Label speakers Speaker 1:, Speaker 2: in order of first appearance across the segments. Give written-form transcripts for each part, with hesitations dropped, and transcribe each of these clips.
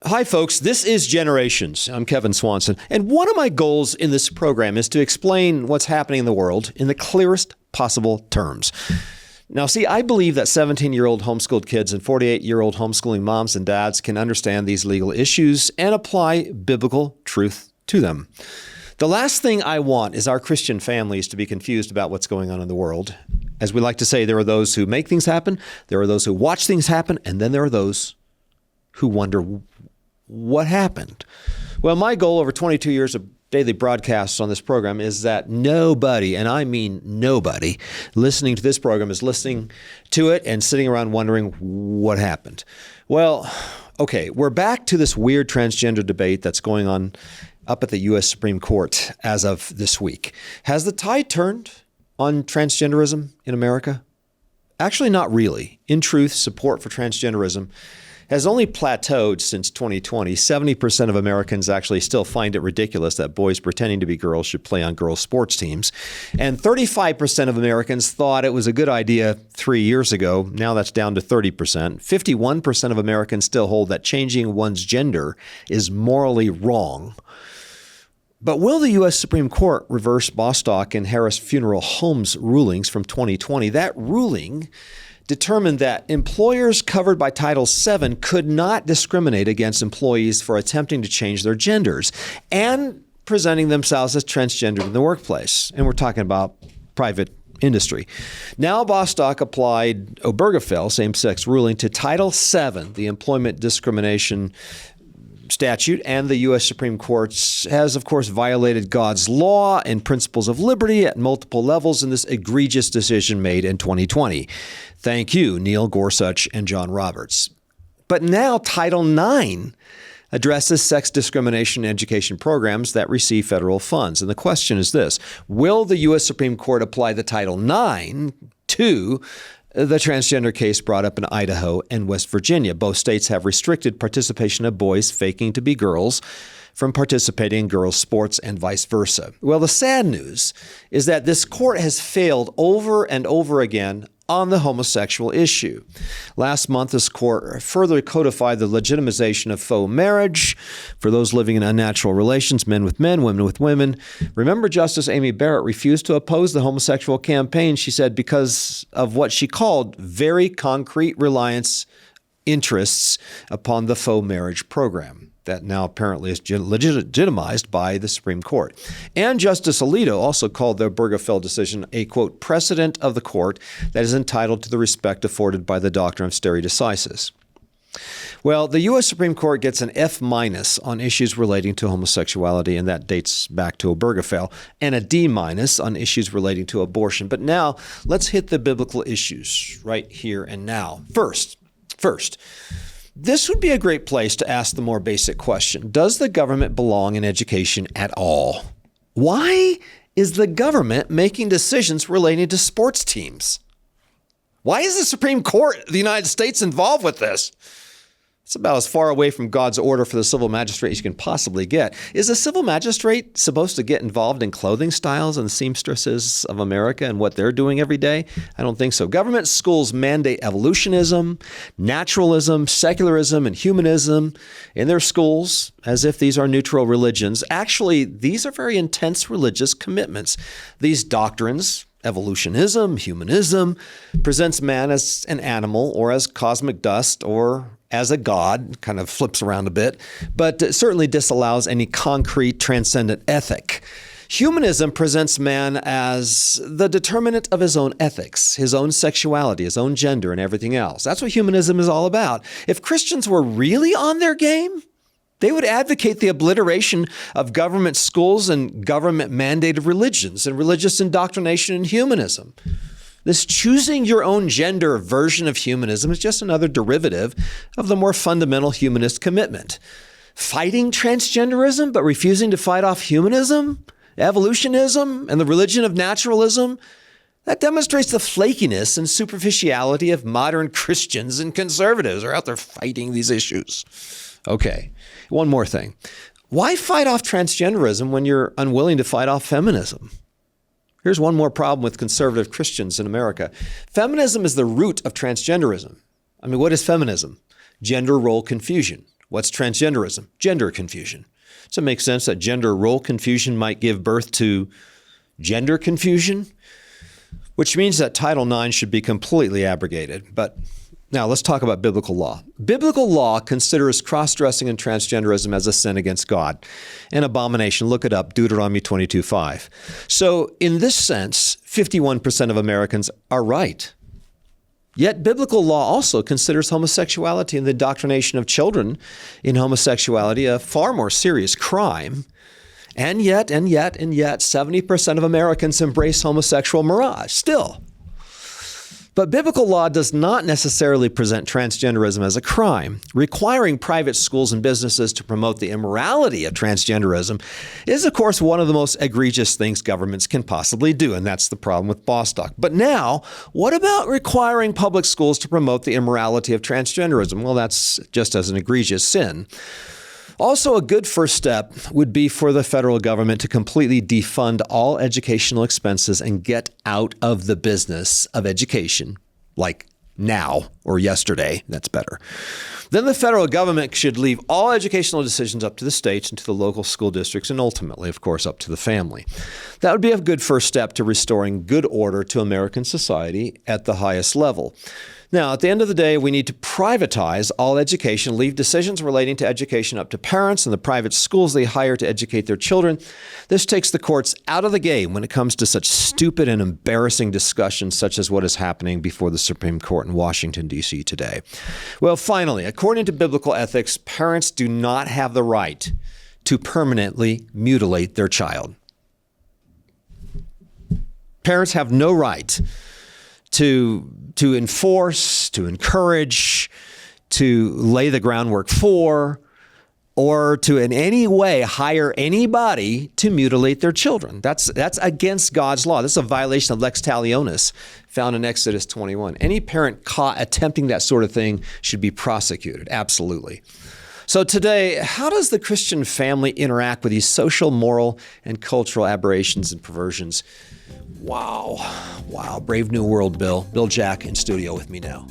Speaker 1: Hi, folks. This is Generations. I'm Kevin Swanson. And one of my goals in this program is to explain what's happening in the world in the clearest possible terms. Now, see, I believe that 17-year-old homeschooled kids and 48-year-old homeschooling moms and dads can understand these legal issues and apply biblical truth to them. The last thing I want is our Christian families to be confused about what's going on in the world. As we like to say, there are those who make things happen, there are those who watch things happen, and then there are those who wonder what happened. Well, my goal over 22 years of daily broadcasts on this program is that nobody, and I mean nobody, listening to this program is listening to it and sitting around wondering what happened. Well, okay, we're back to this weird transgender debate that's going on up at the U.S. Supreme Court as of this week. Has the tide turned on transgenderism in America? Actually, not really. In truth, support for transgenderism has only plateaued since 2020. 70% of Americans actually still find it ridiculous that boys pretending to be girls should play on girls' sports teams. And 35% of Americans thought it was a good idea 3 years ago. Now that's down to 30%. 51% of Americans still hold that changing one's gender is morally wrong. But will the U.S. Supreme Court reverse Bostock and Harris Funeral Homes rulings from 2020? That ruling determined that employers covered by Title VII could not discriminate against employees for attempting to change their genders and presenting themselves as transgender in the workplace. And we're talking about private industry. Now Bostock applied Obergefell, same-sex ruling, to Title VII, the employment discrimination statute, and the U.S. Supreme Court has, of course, violated God's law and principles of liberty at multiple levels in this egregious decision made in 2020. Thank you, Neil Gorsuch and John Roberts. But now Title IX addresses sex discrimination education programs that receive federal funds. And the question is this: will the U.S. Supreme Court apply the Title IX to the transgender case brought up in Idaho and West Virginia? Both states have restricted participation of boys faking to be girls from participating in girls' sports and vice versa. Well, the sad news is that this court has failed over and over again on the homosexual issue. Last month, this court further codified the legitimization of faux marriage for those living in unnatural relations, men with men, women with women. Remember, Justice Amy Barrett refused to oppose the homosexual campaign, she said, because of what she called very concrete reliance interests upon the faux marriage program that now apparently is legitimized by the Supreme Court. And Justice Alito also called the Obergefell decision a, quote, precedent of the court that is entitled to the respect afforded by the doctrine of stare decisis. Well, the U.S. Supreme Court gets an F- on issues relating to homosexuality, and that dates back to Obergefell, and a D- on issues relating to abortion. But now let's hit the biblical issues right here and now. First, this would be a great place to ask the more basic question: does the government belong in education at all? Why is the government making decisions relating to sports teams? Why is the Supreme Court of the United States involved with this? It's about as far away from God's order for the civil magistrate as you can possibly get. Is a civil magistrate supposed to get involved in clothing styles and seamstresses of America and what they're doing every day? I don't think so. Government schools mandate evolutionism, naturalism, secularism, and humanism in their schools as if these are neutral religions. Actually, these are very intense religious commitments. These doctrines, evolutionism, humanism, presents man as an animal or as cosmic dust or as a god, kind of flips around a bit, but certainly disallows any concrete transcendent ethic. Humanism presents man as the determinant of his own ethics, his own sexuality, his own gender, and everything else. That's what humanism is all about. If Christians were really on their game, they would advocate the obliteration of government schools and government-mandated religions and religious indoctrination in humanism. This choosing your own gender version of humanism is just another derivative of the more fundamental humanist commitment. Fighting transgenderism, but refusing to fight off humanism, evolutionism, and the religion of naturalism, that demonstrates the flakiness and superficiality of modern Christians and conservatives who are out there fighting these issues. Okay, one more thing. Why fight off transgenderism when you're unwilling to fight off feminism? Here's one more problem with conservative Christians in America. Feminism is the root of transgenderism. I mean, what is feminism? Gender role confusion, What's transgenderism? Gender confusion. So it makes sense that gender role confusion might give birth to gender confusion, which means that Title IX should be completely abrogated. But now let's talk about biblical law. Biblical law considers cross-dressing and transgenderism as a sin against God, an abomination. Look it up, Deuteronomy 22:5. So in this sense, 51% of Americans are right. Yet biblical law also considers homosexuality and the indoctrination of children in homosexuality a far more serious crime. And yet, 70% of Americans embrace homosexual mirage still. But biblical law does not necessarily present transgenderism as a crime. Requiring private schools and businesses to promote the immorality of transgenderism is, of course, one of the most egregious things governments can possibly do, and that's the problem with Bostock. But now, what about requiring public schools to promote the immorality of transgenderism? Well, that's just as an egregious sin. Also, a good first step would be for the federal government to completely defund all educational expenses and get out of the business of education, like now or yesterday. That's better. Then the federal government should leave all educational decisions up to the states and to the local school districts, and ultimately, of course, up to the family. That would be a good first step to restoring good order to American society at the highest level. Now, at the end of the day, we need to privatize all education, leave decisions relating to education up to parents and the private schools they hire to educate their children. This takes the courts out of the game when it comes to such stupid and embarrassing discussions such as what is happening before the Supreme Court in Washington, D.C. today. Well, finally, according to biblical ethics, parents do not have the right to permanently mutilate their child. Parents have no right to enforce, to encourage, to lay the groundwork for, or to in any way hire anybody to mutilate their children. That's against God's law. This is a violation of lex talionis found in Exodus 21. Any parent caught attempting that sort of thing should be prosecuted. Absolutely. So today, how does the Christian family interact with these social, moral, and cultural aberrations and perversions? Wow. Brave New World, Bill. Bill Jack in studio with me now.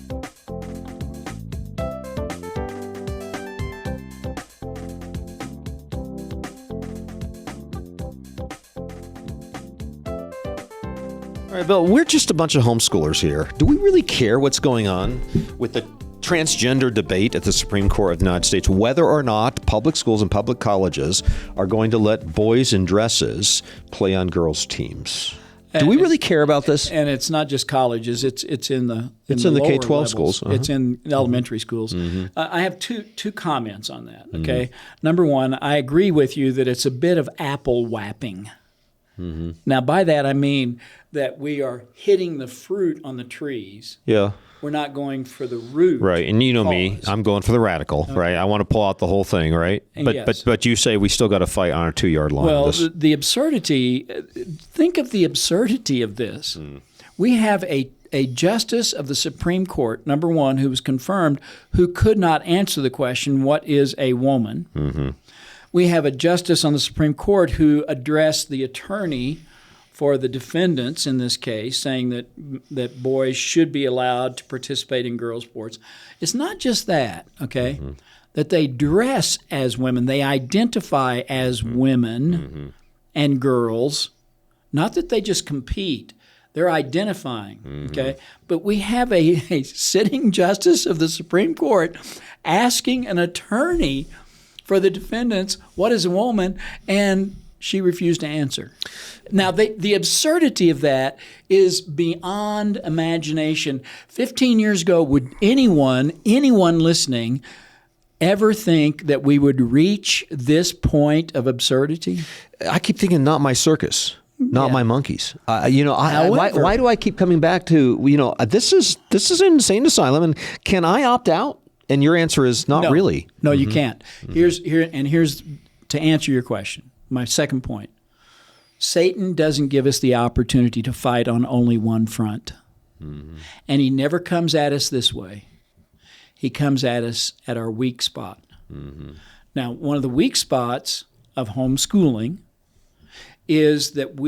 Speaker 1: All right, Bill, we're just a bunch of homeschoolers here. Do we really care what's going on with the transgender debate at the Supreme Court of the United States, whether or not public schools and public colleges are going to let boys in dresses play on girls' teams? Do we really care about this?
Speaker 2: And it's not just colleges; it's in the
Speaker 1: K-12
Speaker 2: levels.
Speaker 1: schools. Uh-huh.
Speaker 2: It's in elementary schools.
Speaker 1: Mm-hmm.
Speaker 2: I have two comments on that. Okay, Number one, I agree with you that it's a bit of apple whapping. Mm-hmm. Now, by that I mean that we are hitting the fruit on the trees.
Speaker 1: Yeah.
Speaker 2: We're not going for the root.
Speaker 1: Right, and you know me, I'm going for the radical, right? I want to pull out the whole thing, right? But you say we still got to fight on our 2-yard line.
Speaker 2: Well, the absurdity, think of the absurdity of this. We have a justice of the Supreme Court, number one, who was confirmed, who could not answer the question, what is a woman? Mm-hmm. We have a justice on the Supreme Court who addressed the attorney for the defendants in this case, saying that boys should be allowed to participate in girls' sports. It's not just that, okay, that they dress as women. They identify as women and girls, not that they just compete. They're identifying, okay? But we have a sitting justice of the Supreme Court asking an attorney for the defendants, what is a woman? And she refused to answer. Now, the absurdity of that is beyond imagination. 15 years ago, would anyone listening ever think that we would reach this point of absurdity?
Speaker 1: I keep thinking, not my circus, not my monkeys. Why do I keep coming back to, this is an insane asylum, and can I opt out? And your answer is not really.
Speaker 2: No, you can't. Here's to answer your question. My second point. Satan doesn't give us the opportunity to fight on only one front. And he never comes at us this way. He comes at us at our weak spot. Now, one of the weak spots of homeschooling is that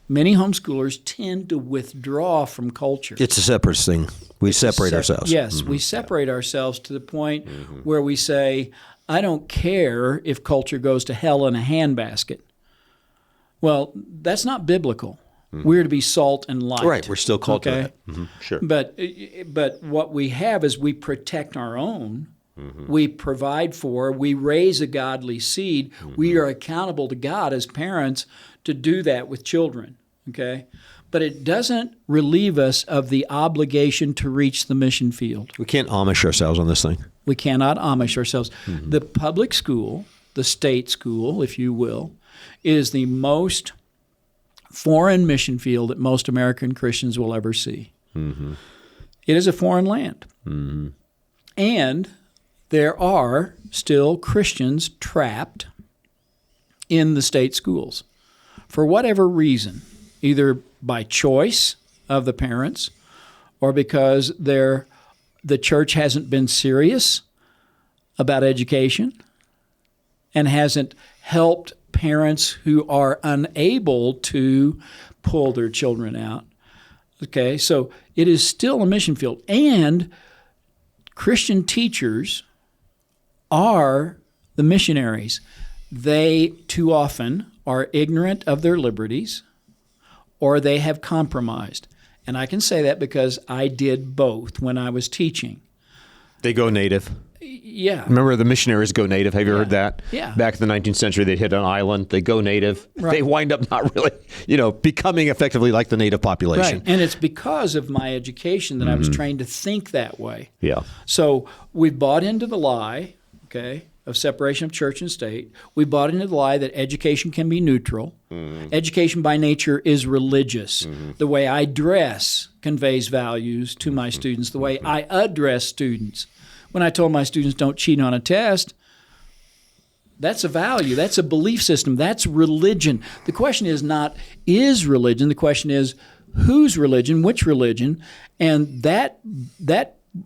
Speaker 2: many homeschoolers tend to withdraw from culture.
Speaker 1: It's a separate thing. We separate ourselves.
Speaker 2: Yes, we separate ourselves to the point where we say, I don't care if culture goes to hell in a handbasket. Well, that's not biblical. We're to be salt and light.
Speaker 1: Right, we're still called to that. Sure.
Speaker 2: But what we have is we protect our own. We provide for, we raise a godly seed. We are accountable to God as parents to do that with children, okay? But it doesn't relieve us of the obligation to reach the mission field.
Speaker 1: We can't Amish ourselves on this thing.
Speaker 2: We cannot Amish ourselves. The public school, the state school, if you will, is the most foreign mission field that most American Christians will ever see. It is a foreign land. And there are still Christians trapped in the state schools for whatever reason, either by choice of the parents or because the church hasn't been serious about education and hasn't helped parents who are unable to pull their children out. Okay, so it is still a mission field. And Christian teachers are the missionaries. They too often are ignorant of their liberties or they have compromised. And I can say that because I did both when I was teaching.
Speaker 1: They go native.
Speaker 2: Yeah.
Speaker 1: Remember the missionaries go native? Have you heard that?
Speaker 2: Yeah.
Speaker 1: Back in the 19th century, they'd hit an island. They go native.
Speaker 2: Right.
Speaker 1: They wind up not really, becoming effectively like the native population.
Speaker 2: Right. And it's because of my education that I was trained to think that way.
Speaker 1: Yeah.
Speaker 2: So we bought into the lie, okay, of separation of church and state. We bought into the lie that education can be neutral. Education by nature is religious. The way I dress conveys values to my students. The way I address students. When I told my students don't cheat on a test, that's a value. That's a belief system. That's religion. The question is not is religion. The question is whose religion, which religion, and that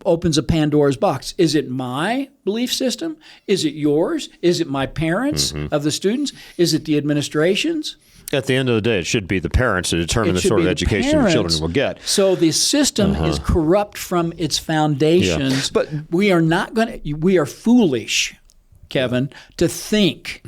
Speaker 2: opens a Pandora's box. Is it my belief system? Is it yours? Is it my parents of the students? Is it the administration's?
Speaker 1: At the end of the day, it should be the parents to determine the sort of education the children will get.
Speaker 2: So the system is corrupt from its foundations.
Speaker 1: But
Speaker 2: we are not going to. We are foolish, Kevin, to think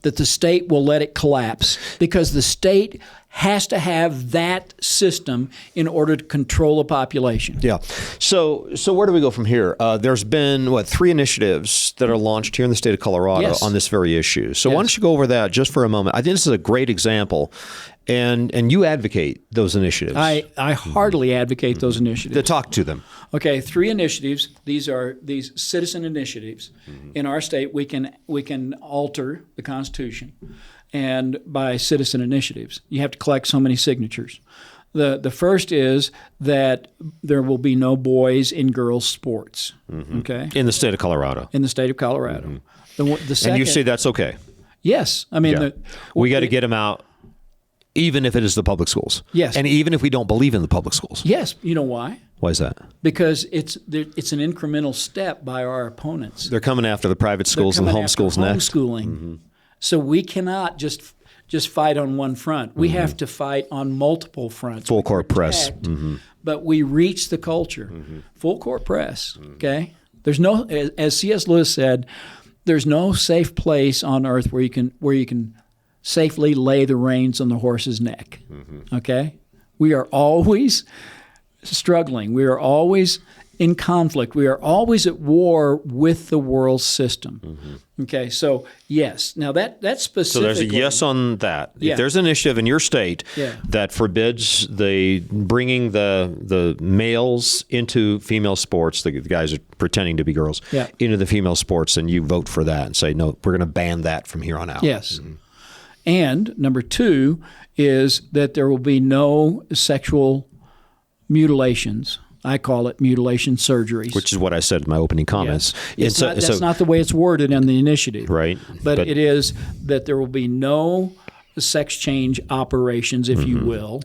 Speaker 2: that the state will let it collapse because the state has to have that system in order to control a population.
Speaker 1: Yeah. So where do we go from here? There's been, 3 initiatives that are launched here in the state of Colorado on this very issue. So why don't you go over that just for a moment? I think this is a great example. And you advocate those initiatives.
Speaker 2: I heartily advocate those initiatives.
Speaker 1: To talk to them.
Speaker 2: Okay, 3 initiatives. These are these citizen initiatives. In our state, we can alter the Constitution, and by citizen initiatives, you have to collect so many signatures. The first is that there will be no boys in girls' sports. Okay,
Speaker 1: in the state of Colorado.
Speaker 2: In the state of Colorado. The second,
Speaker 1: and you say that's okay.
Speaker 2: Yes, I mean
Speaker 1: we got to get them out. Even if it is the public schools.
Speaker 2: Yes.
Speaker 1: And even if we don't believe in the public schools.
Speaker 2: Yes. You know why?
Speaker 1: Why is that?
Speaker 2: Because it's an incremental step by our opponents.
Speaker 1: They're coming after the private schools and the homeschools next.
Speaker 2: Homeschooling. So we cannot just fight on one front. We have to fight on multiple fronts.
Speaker 1: Full court press.
Speaker 2: But we reach the culture. Full court press. Okay? There's no, as C.S. Lewis said, there's no safe place on earth where you can safely lay the reins on the horse's neck. Okay? We are always struggling. We are always in conflict. We are always at war with the world system. Okay, so yes. Now that's specifically.
Speaker 1: So there's a yes on that.
Speaker 2: Yeah.
Speaker 1: If there's an initiative in your state that forbids bringing the males into female sports, the guys are pretending to be girls, into the female sports, and you vote for that and say, no, we're going to ban that from here on out.
Speaker 2: Yes. And number 2 is that there will be no sexual mutilations. I call it mutilation surgeries.
Speaker 1: Which is what I said in my opening comments.
Speaker 2: Yes. That's not the way it's worded in the initiative.
Speaker 1: Right.
Speaker 2: But it is that there will be no sex change operations, if you will,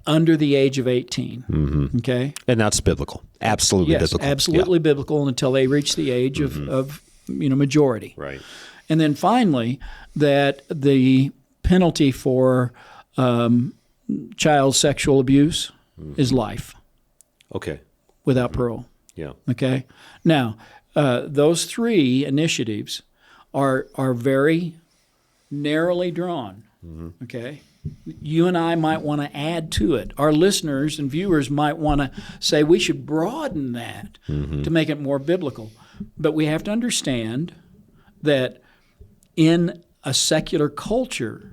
Speaker 2: under the age of 18. Okay?
Speaker 1: And that's biblical. Absolutely biblical.
Speaker 2: Absolutely biblical until they reach the age of majority.
Speaker 1: Right.
Speaker 2: And then finally, that the penalty for child sexual abuse is life.
Speaker 1: Okay.
Speaker 2: without parole.
Speaker 1: Yeah.
Speaker 2: Okay? Now, those 3 initiatives are very narrowly drawn. Okay? You and I might want to add to it. Our listeners and viewers might want to say we should broaden that to make it more biblical. But we have to understand that in a secular culture,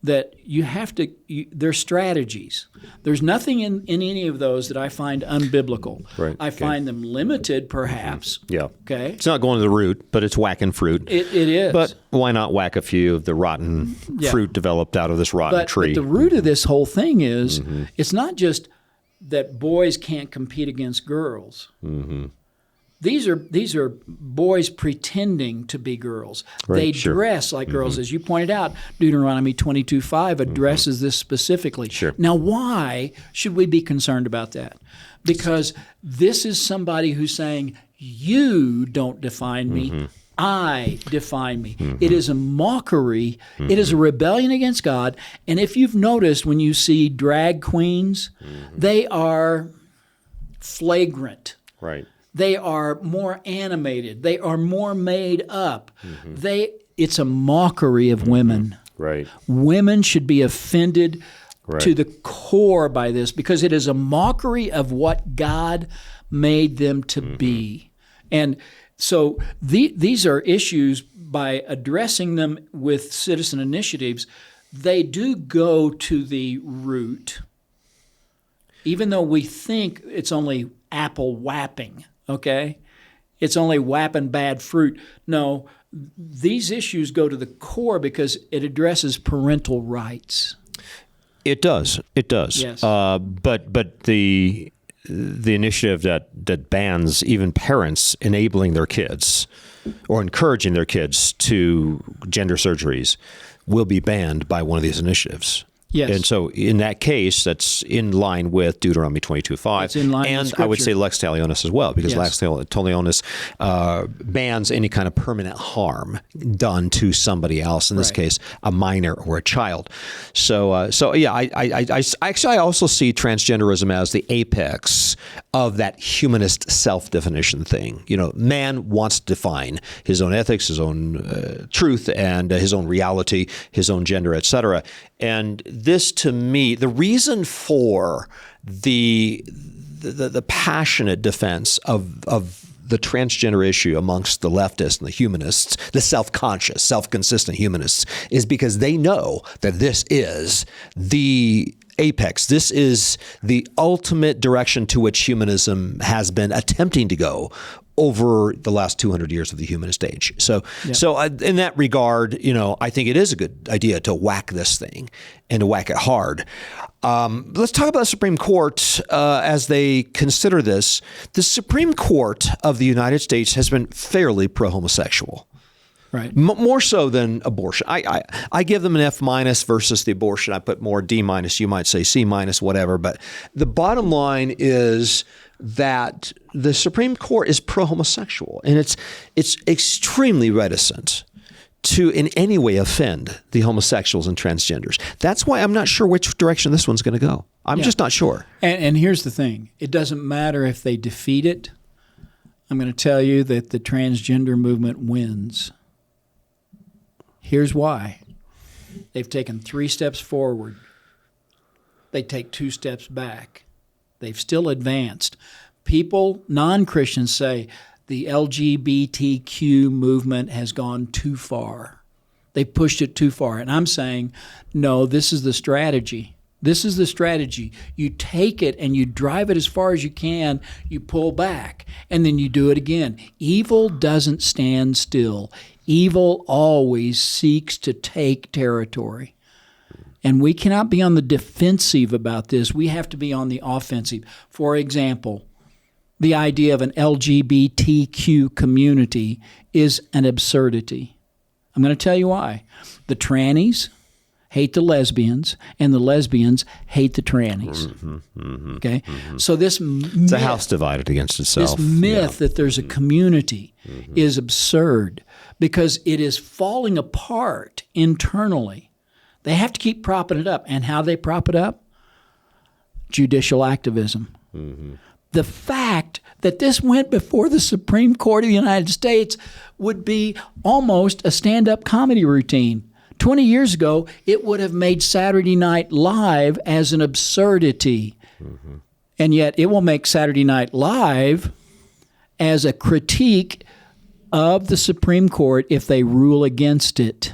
Speaker 2: that you have to, there's strategies. There's nothing in any of those that I find unbiblical.
Speaker 1: Right.
Speaker 2: I find them limited, perhaps.
Speaker 1: Yeah.
Speaker 2: Okay.
Speaker 1: It's not going to the root, but it's whacking fruit.
Speaker 2: It is.
Speaker 1: But why not whack a few of the rotten fruit developed out of this rotten tree?
Speaker 2: But the root of this whole thing is it's not just that boys can't compete against girls. These are boys pretending to be girls.
Speaker 1: Right,
Speaker 2: They
Speaker 1: sure.
Speaker 2: dress like girls. As you pointed out, Deuteronomy 22:5 addresses this specifically.
Speaker 1: Sure.
Speaker 2: Now, why should we be concerned about that? Because this is somebody who's saying, you don't define me. I define me. It is a mockery. It is a rebellion against God. And if you've noticed when you see drag queens, they are flagrant.
Speaker 1: Right.
Speaker 2: They are more animated. They are more made up. It's a mockery of women.
Speaker 1: Right.
Speaker 2: Women should be offended
Speaker 1: Right.
Speaker 2: to the core by this because it is a mockery of what God made them to be. And so these are issues, by addressing them with citizen initiatives, they do go to the root, even though we think it's only apple whapping, okay? It's only whapping bad fruit. No, these issues go to the core because it addresses parental rights.
Speaker 1: It does. It does.
Speaker 2: Yes.
Speaker 1: But the initiative that bans even parents enabling their kids or encouraging their kids to gender surgeries will be banned by one of these initiatives.
Speaker 2: Yes.
Speaker 1: And so in that case, that's in line with Deuteronomy 22:5.
Speaker 2: It's in line with
Speaker 1: and
Speaker 2: Scripture.
Speaker 1: I would say Lex Talionis as well, because
Speaker 2: Yes.
Speaker 1: Lex Talionis bans any kind of permanent harm done to somebody else, in this
Speaker 2: Right.
Speaker 1: case, a minor or a child. So yeah, I also see transgenderism as the apex of that humanist self-definition thing. You know, man wants to define his own ethics, his own truth, and his own reality, his own gender, etc. And this, to me, the reason for the passionate defense of the transgender issue amongst the leftists and the humanists, the self-conscious, self-consistent humanists, is because they know that this is the apex. This is the ultimate direction to which humanism has been attempting to go over the last 200 years of the humanist age. So in that regard, you know, I think it is a good idea to whack this thing and to whack it hard. Let's talk about the Supreme Court as they consider this. The Supreme Court of the United States has been fairly pro-homosexual.
Speaker 2: Right.
Speaker 1: More so than abortion. I give them an F- versus the abortion. I put more D-, you might say C-, whatever. But the bottom line is that the Supreme Court is pro-homosexual, and it's extremely reticent to in any way offend the homosexuals and transgenders. That's why I'm not sure which direction this one's going to go. I'm just not sure.
Speaker 2: And here's the thing. It doesn't matter if they defeat it. I'm going to tell you that the transgender movement wins. Here's why. They've taken 3 steps forward. They take 2 steps back. They've still advanced. People, non-Christians, say the LGBTQ movement has gone too far. They've pushed it too far. And I'm saying, no, this is the strategy. This is the strategy. You take it and you drive it as far as you can, you pull back, and then you do it again. Evil doesn't stand still. Evil always seeks to take territory. And we cannot be on the defensive about this. We have to be on the offensive. For example, the idea of an LGBTQ community is an absurdity. I'm going to tell you why. The trannies hate the lesbians, and the lesbians hate the trannies. Okay? So this
Speaker 1: It's a house divided against itself.
Speaker 2: This myth that there's a community is absurd because it is falling apart internally. They have to keep propping it up. And how they prop it up? Judicial activism. the fact that this went before the Supreme Court of the United States would be almost a stand-up comedy routine. 20 years ago, it would have made Saturday Night Live as an absurdity. Mm-hmm. And yet it will make Saturday Night Live as a critique of the Supreme Court if they rule against it.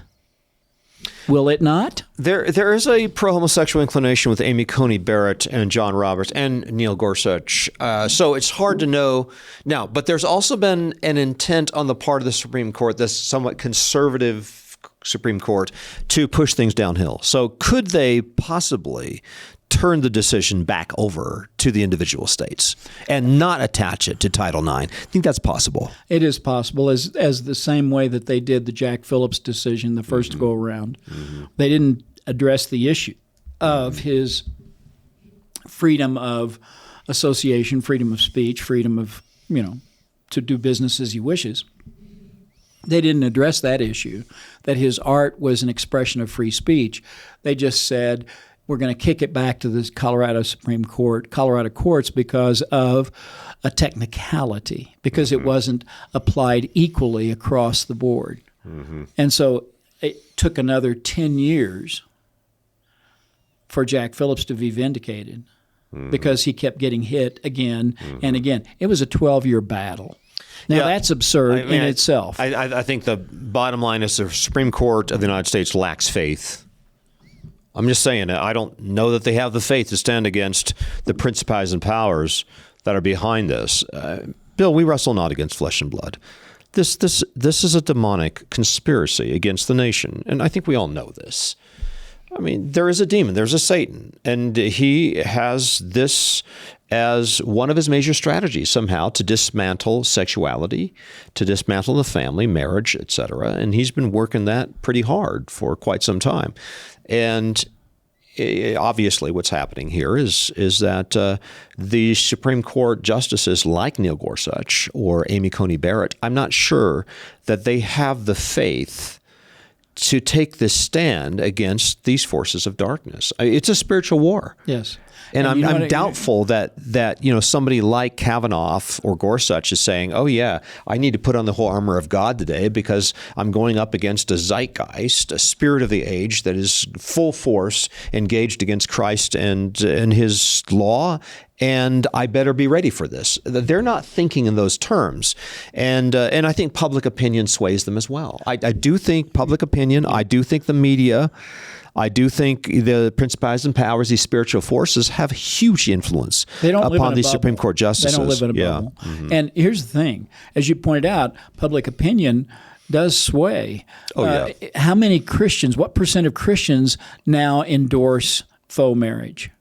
Speaker 2: Will it not?
Speaker 1: There is a pro-homosexual inclination with Amy Coney Barrett and John Roberts and Neil Gorsuch. So it's hard to know now. But there's also been an intent on the part of the Supreme Court, this somewhat conservative Supreme Court, to push things downhill. So could they possibly turn the decision back over to the individual states and not attach it to Title IX? I think that's possible.
Speaker 2: It is possible, as the same way that they did the Jack Phillips decision the first go around. Mm-hmm. They didn't address the issue of his freedom of association, freedom of speech, freedom of, to do business as he wishes. They didn't address that issue, that his art was an expression of free speech. They just said, we're going to kick it back to the Colorado courts because of a technicality, because it wasn't applied equally across the board. Mm-hmm. And so it took another 10 years for Jack Phillips to be vindicated because he kept getting hit again and again. It was a 12-year battle. Now, that's absurd in itself.
Speaker 1: I think the bottom line is the Supreme Court of the United States lacks faith. I'm just saying, I don't know that they have the faith to stand against the principalities and powers that are behind this. Bill, we wrestle not against flesh and blood. This is a demonic conspiracy against the nation, and I think we all know this. I mean, there is a demon, there's a Satan, and he has this as one of his major strategies somehow to dismantle sexuality, to dismantle the family, marriage, etc. And he's been working that pretty hard for quite some time. And obviously what's happening here is that the Supreme Court justices like Neil Gorsuch or Amy Coney Barrett, I'm not sure that they have the faith to take this stand against these forces of darkness. It's a spiritual war.
Speaker 2: Yes.
Speaker 1: And I'm doubtful that somebody like Kavanaugh or Gorsuch is saying, oh, yeah, I need to put on the whole armor of God today because I'm going up against a zeitgeist, a spirit of the age that is full force engaged against Christ and his law, and I better be ready for this. They're not thinking in those terms. And I think public opinion sways them as well. I do think public opinion, I do think the media, I do think the principalities and powers, these spiritual forces, have huge influence upon these Supreme Court justices.
Speaker 2: They don't live in a bubble. Mm-hmm. And here's the thing. As you pointed out, public opinion does sway. Oh, yeah. How many Christians, what percent of Christians now endorse faux marriage?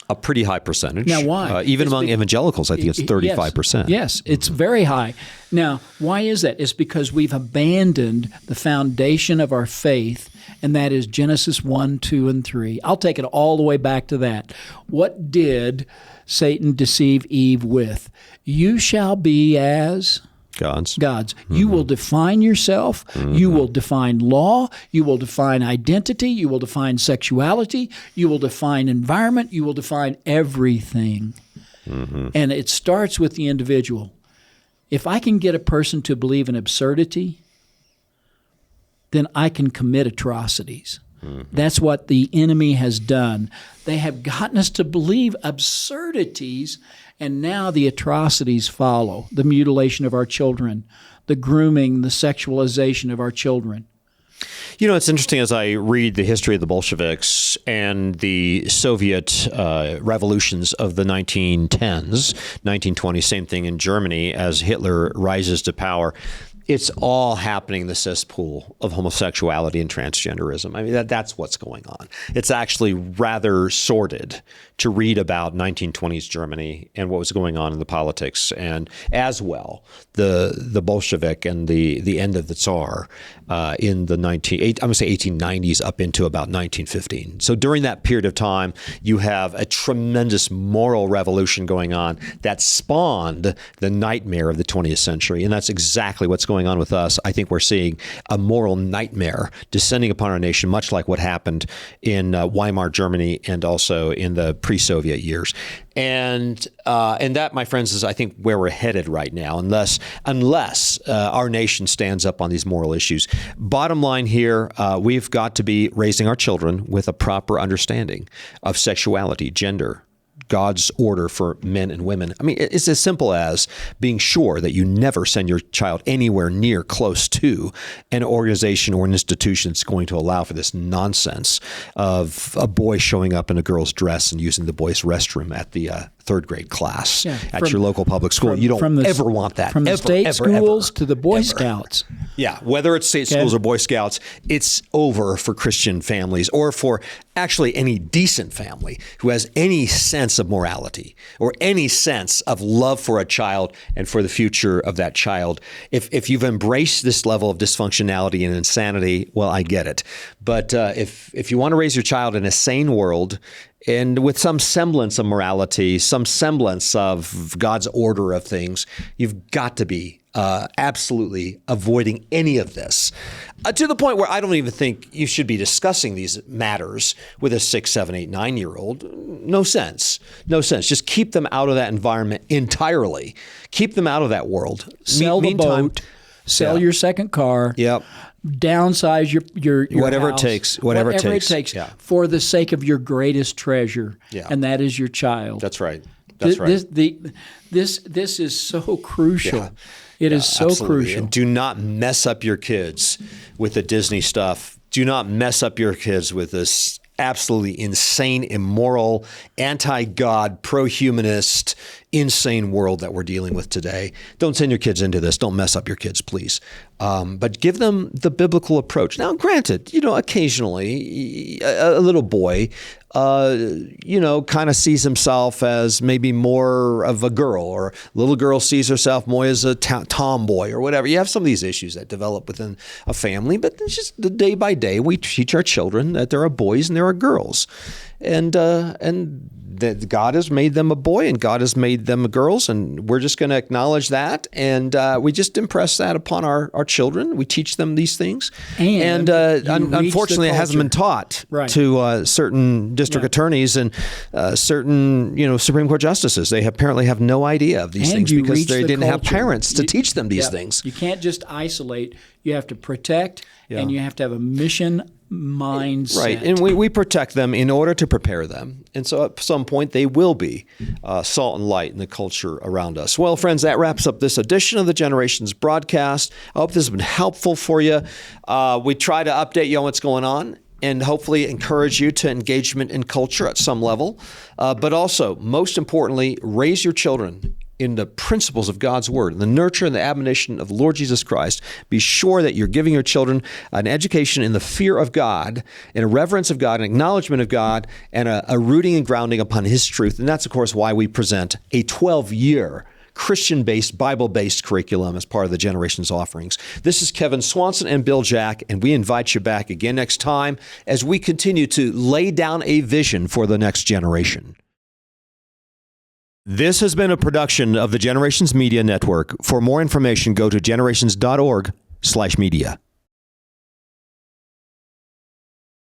Speaker 1: A pretty high percentage.
Speaker 2: Now, why?
Speaker 1: Even among evangelicals, I think it's 35%.
Speaker 2: Yes, it's very high. Now, why is that? It's because we've abandoned the foundation of our faith, and that is Genesis 1, 2, and 3. I'll take it all the way back to that. What did Satan deceive Eve with? You shall be as
Speaker 1: God's.
Speaker 2: Mm-hmm. You will define yourself. Mm-hmm. You will define law. You will define identity. You will define sexuality. You will define environment. You will define everything. Mm-hmm. And it starts with the individual. If I can get a person to believe in absurdity, then I can commit atrocities. Mm-hmm. That's what the enemy has done. They have gotten us to believe absurdities, and now the atrocities follow. The mutilation of our children, the grooming, the sexualization of our children.
Speaker 1: You know, it's interesting as I read the history of the Bolsheviks and the Soviet revolutions of the 1910s, 1920s, same thing in Germany as Hitler rises to power. It's all happening in the cesspool of homosexuality and transgenderism. I mean, that's what's going on. It's actually rather sordid to read about 1920s Germany and what was going on in the politics, and as well the Bolshevik and the end of the Tsar in the 1890s up into about 1915. So during that period of time, you have a tremendous moral revolution going on that spawned the nightmare of the 20th century, and that's exactly what's going going on with us, I think we're seeing a moral nightmare descending upon our nation, much like what happened in Weimar Germany and also in the pre-Soviet years. And that, my friends, is I think where we're headed right now, unless our nation stands up on these moral issues. Bottom line here, we've got to be raising our children with a proper understanding of sexuality, gender, God's order for men and women. I mean, it's as simple as being sure that you never send your child anywhere near close to an organization or an institution that's going to allow for this nonsense of a boy showing up in a girl's dress and using the boys' restroom at the third grade class at your local public school. You don't ever want that.
Speaker 2: From the state schools to the Boy Scouts.
Speaker 1: Yeah, whether it's state schools or Boy Scouts, it's over for Christian families or for actually any decent family who has any sense of morality or any sense of love for a child and for the future of that child. If you've embraced this level of dysfunctionality and insanity, well, I get it. But if you want to raise your child in a sane world and with some semblance of morality, some semblance of God's order of things, you've got to be absolutely avoiding any of this to the point where I don't even think you should be discussing these matters with a 6, 7, 8, 9-year-old. No sense. No sense. Just keep them out of that environment entirely. Keep them out of that world.
Speaker 2: Sell the boat. Sell your second car.
Speaker 1: Yep.
Speaker 2: Downsize your
Speaker 1: whatever
Speaker 2: house,
Speaker 1: it takes. Whatever it takes.
Speaker 2: For the sake of your greatest treasure, and that is your child.
Speaker 1: That's right. That's right.
Speaker 2: This is so crucial.
Speaker 1: Yeah.
Speaker 2: It is so
Speaker 1: absolutely.
Speaker 2: crucial.
Speaker 1: And do not mess up your kids with the Disney stuff. Do not mess up your kids with this absolutely insane, immoral, anti-God, pro-humanist, insane world that we're dealing with today. Don't send your kids into this. Don't mess up your kids, please. But give them the biblical approach. Now, granted, occasionally a little boy, kind of sees himself as maybe more of a girl, or a little girl sees herself more as a tomboy or whatever. You have some of these issues that develop within a family, but it's just the day by day we teach our children that there are boys and there are girls. And that God has made them a boy and God has made them girls, and we're just going to acknowledge that, and we just impress that upon our children. We teach them these things, and unfortunately, it hasn't been taught to certain district attorneys and certain Supreme Court justices. They apparently have no idea of these things because they didn't have parents to teach them these things.
Speaker 2: You can't just isolate. You have to protect, and you have to have a mission mindset.
Speaker 1: Right, and we protect them in order to prepare them. And so at some point they will be salt and light in the culture around us. Well, friends, that wraps up this edition of the Generations broadcast. I hope this has been helpful for you. We try to update you on what's going on and hopefully encourage you to engagement in culture at some level. But also, most importantly, raise your children in the principles of God's word, in the nurture and the admonition of the Lord Jesus Christ. Be sure that you're giving your children an education in the fear of God, in a reverence of God, an acknowledgement of God, and a rooting and grounding upon His truth. And that's, of course, why we present a 12-year Christian-based, Bible-based curriculum as part of the Generations offerings. This is Kevin Swanson and Bill Jack, and we invite you back again next time as we continue to lay down a vision for the next generation. This has been a production of the Generations Media Network. For more information, go to generations.org/media.